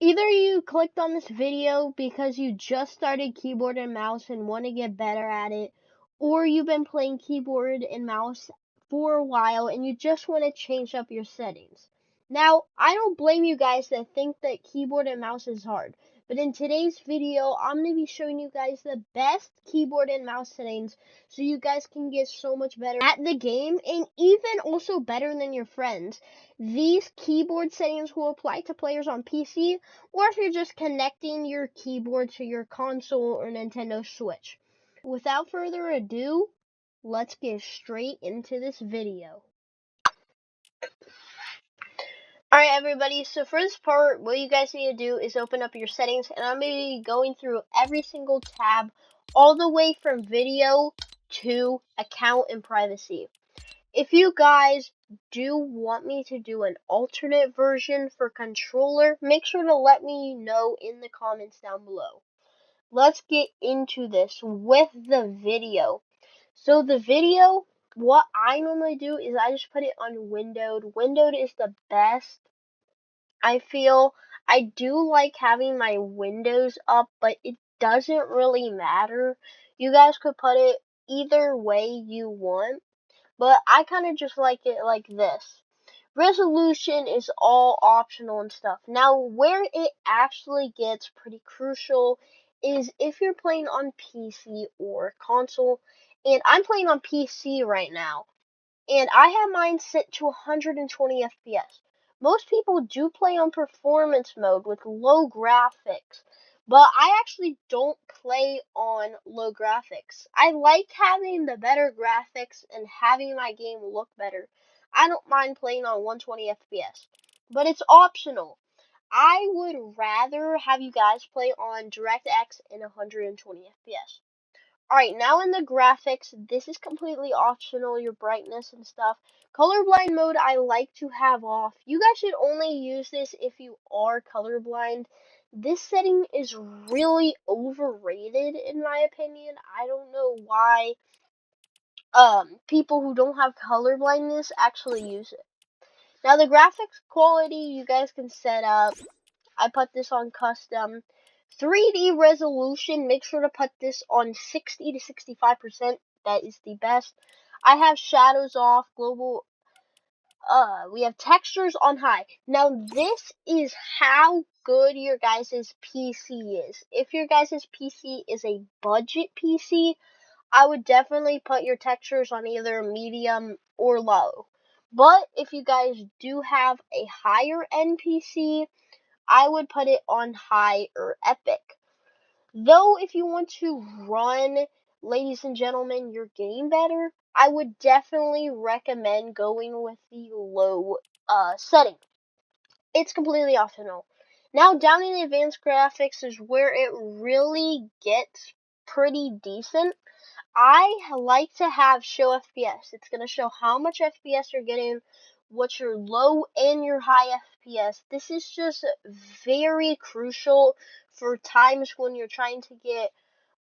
Either you clicked on this video because you just started keyboard and mouse and want to get better at it, or you've been playing keyboard and mouse for a while and you just want to change up your settings. Now, I don't blame you guys that think that keyboard and mouse is hard, but in today's video, I'm going to be showing you guys the best keyboard and mouse settings so you guys can get so much better at the game and even also better than your friends. These keyboard settings will apply to players on PC or if you're just connecting your keyboard to your console or Nintendo Switch. Without further ado, let's get straight into this video. Alright everybody, so for this part, what you guys need to do is open up your settings, and I'm going to be going through every single tab, all the way from video to account and privacy. If you guys do want me to do an alternate version for controller, make sure to let me know in the comments down below. Let's get into this with the video. So the video, what I normally do is I just put it on windowed. Windowed is the best. I feel I do like having my windows up, but it doesn't really matter. You guys could put it either way you want. But I kind of just like it like this. Resolution is all optional and stuff. Now, where it actually gets pretty crucial is if you're playing on PC or console. And I'm playing on PC right now. And I have mine set to 120 FPS. Most people do play on performance mode with low graphics, but I actually don't play on low graphics. I like having the better graphics and having my game look better. I don't mind playing on 120 FPS, but it's optional. I would rather have you guys play on DirectX in 120 FPS. Alright, now in the graphics, this is completely optional, your brightness and stuff. Colorblind mode I like to have off. You guys should only use this if you are colorblind. This setting is really overrated in my opinion. I don't know why people who don't have colorblindness actually use it. Now the graphics quality you guys can set up. I put this on custom. 3D resolution, make sure to put this on 60 to 65%. That is the best. I have shadows off, global, we have textures on high. Now this is how good your guys' PC is. If your guys' PC is a budget PC, I would definitely put your textures on either medium or low. But if you guys do have a higher end PC, I would put it on high or epic. Though if you want to run, ladies and gentlemen, your game better, I would definitely recommend going with the low setting. It's completely optional. Now down in the advanced graphics is where it really gets pretty decent. I like to have show FPS. It's going to show how much FPS you're getting, what's your low and your high FPS. This is just very crucial for times when you're trying to get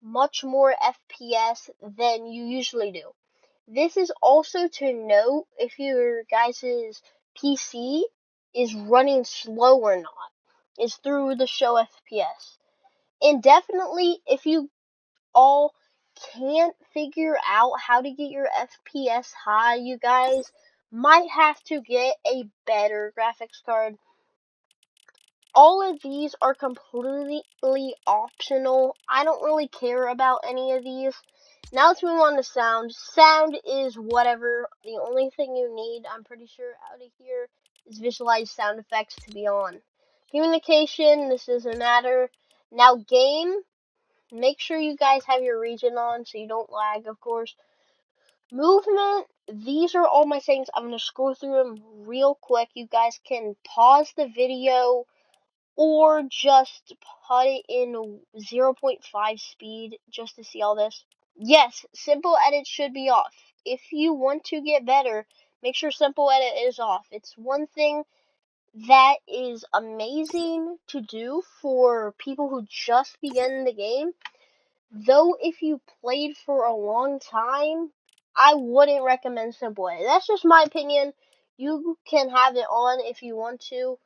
much more FPS than you usually do. This is also to note if your guys' PC is running slow or not. Is through the show FPS. And definitely if you all can't figure out how to get your FPS high, you guys might have to get a better graphics card. All of these are completely optional. I don't really care about any of these. Now let's move on to sound. Sound is whatever. The only thing you need, I'm pretty sure, out of here is visualize sound effects to be on. Communication, this doesn't matter. Now game, make sure you guys have your region on so you don't lag, of course. Movement, these are all my settings. I'm going to scroll through them real quick. You guys can pause the video or just put it in 0.5 speed just to see all this. Yes, simple edit should be off. If you want to get better, make sure simple edit is off. It's one thing that is amazing to do for people who just begin the game. Though if you played for a long time, I wouldn't recommend simple edit. That's just my opinion. You can have it on if you want to.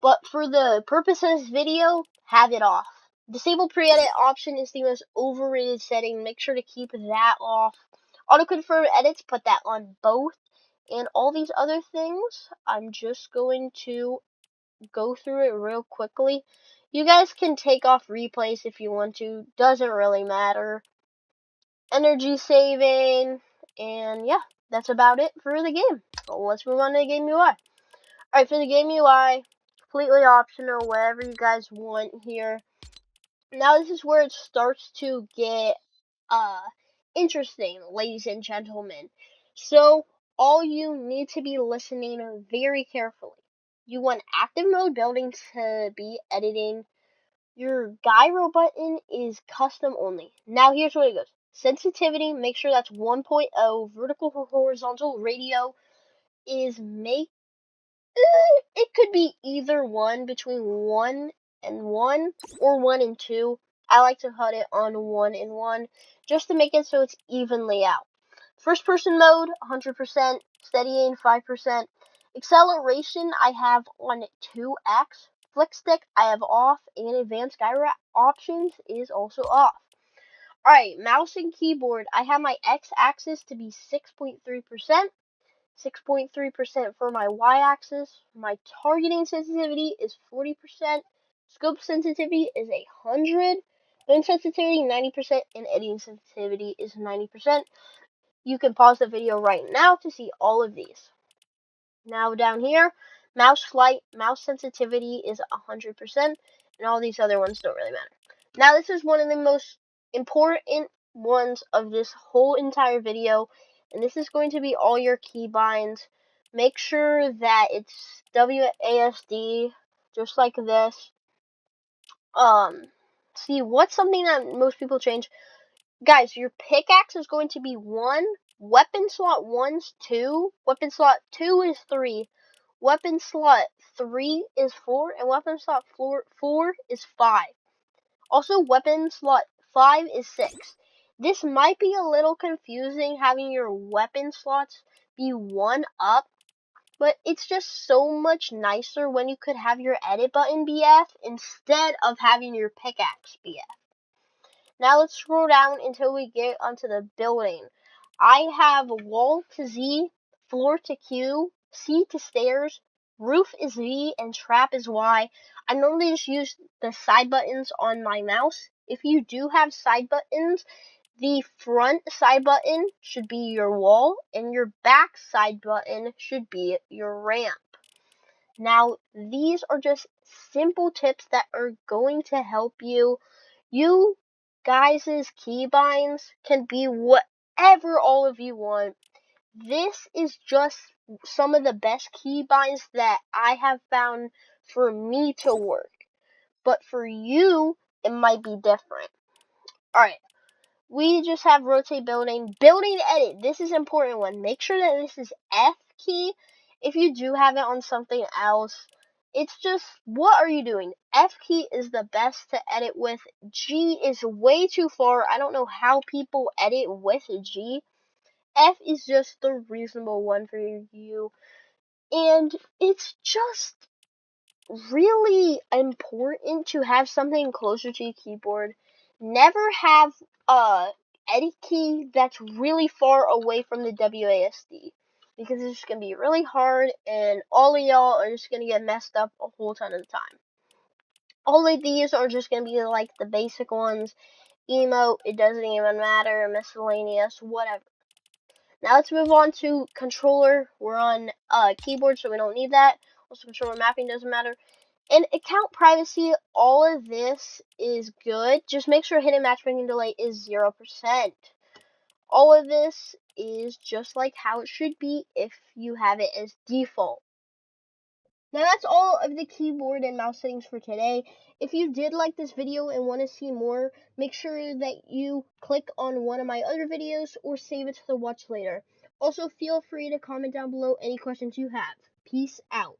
But for the purpose of this video, have it off. Disable pre-edit option is the most overrated setting. Make sure to keep that off. Auto-confirm edits, put that on both. And all these other things, I'm just going to go through it real quickly. You guys can take off replays if you want to. Doesn't really matter. Energy saving. And yeah, that's about it for the game. Let's move on to the game UI. Alright, for the game UI, completely optional, whatever you guys want here. Now this is where it starts to get interesting, ladies and gentlemen. So all you need to be listening very carefully. You want active mode building to be editing. Your gyro button is custom only. Now here's what it goes. Sensitivity, make sure that's 1.0. Vertical or horizontal radio is make it could be either one, between 1 and 1 or 1 and 2. I like to put it on 1 and 1 just to make it so it's evenly out. First person mode, 100%. Steadying, 5%. Acceleration, I have on 2x. Flick stick, I have off. And advanced gyro options is also off. Alright, mouse and keyboard, I have my x-axis to be 6.3%. 6.3% for my y-axis. My targeting sensitivity is 40%. Scope sensitivity is 100. Blend sensitivity 90%, and editing sensitivity is 90%. You can pause the video right now to see all of these. Now down here, mouse flight, mouse sensitivity is 100%, and all these other ones don't really matter. Now this is one of the most important ones of this whole entire video, and this is going to be all your keybinds. Make sure that it's WASD, just like this. See, what's something that most people change? Guys, your pickaxe is going to be 1, weapon slot 1's 2, weapon slot 2 is 3, weapon slot 3 is 4, and weapon slot 4 is 5. Also, weapon slot 5 is 6. This might be a little confusing having your weapon slots be 1 up, but it's just so much nicer when you could have your edit button be F instead of having your pickaxe be F. Now let's scroll down until we get onto the building. I have wall to Z, floor to Q, C to stairs, roof is V, and trap is Y. I normally just use the side buttons on my mouse. If you do have side buttons, the front side button should be your wall, and your back side button should be your ramp. Now, these are just simple tips that are going to help you. You guys' keybinds can be whatever all of you want. This is just some of the best keybinds that I have found for me to work. But for you, it might be different. Alright, we just have rotate building. Building edit, this is an important one. Make sure that this is F key. If you do have it on something else, it's just, what are you doing? F key is the best to edit with. G is way too far. I don't know how people edit with G. F is just the reasonable one for you. And it's just really important to have something closer to your keyboard. Never have a edit key that's really far away from the WASD, because it's just going to be really hard and all of y'all are just going to get messed up a whole ton of the time. All of these are just going to be like the basic ones. Emote, it doesn't even matter. Miscellaneous, whatever. Now let's move on to controller. We're on keyboard, so we don't need that. Also, controller mapping doesn't matter. And account privacy, all of this is good. Just make sure hidden matchmaking delay is 0%. All of this is just like how it should be if you have it as default. Now that's all of the keyboard and mouse settings for today. If you did like this video and want to see more, make sure that you click on one of my other videos or save it to watch later. Also, feel free to comment down below any questions you have. Peace out.